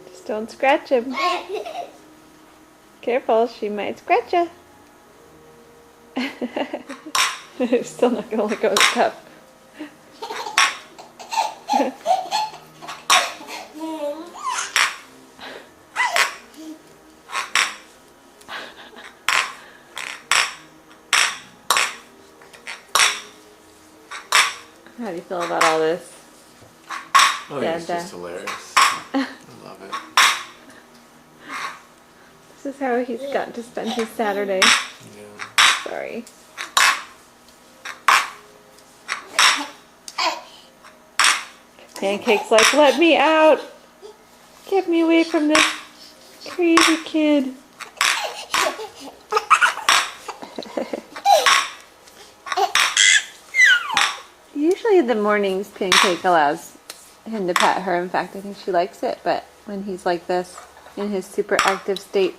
Just don't scratch him. Careful, she might scratch you. Still not gonna let go of the cup. How do you feel about all this? Oh, yeah, it's just hilarious. I love it. This is how he's got to spend his Saturday. Yeah. Sorry. Pancake's like, let me out! Get me away from this crazy kid. Usually in the mornings, Pancake allows him to pet her. In fact, I think she likes it, but when he's like this, in his super active state,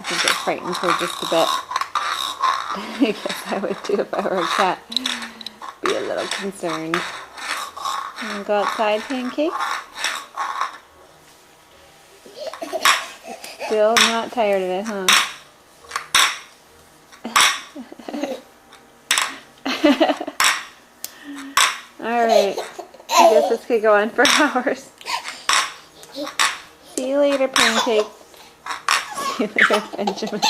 I think it frightens her just a bit. I guess I would too if I were a cat. Be a little concerned. Wanna go outside, Pancake? Still not tired of it, huh? Alright. I guess this could go on for hours. See you later, Pancake. See you later, Benjamin.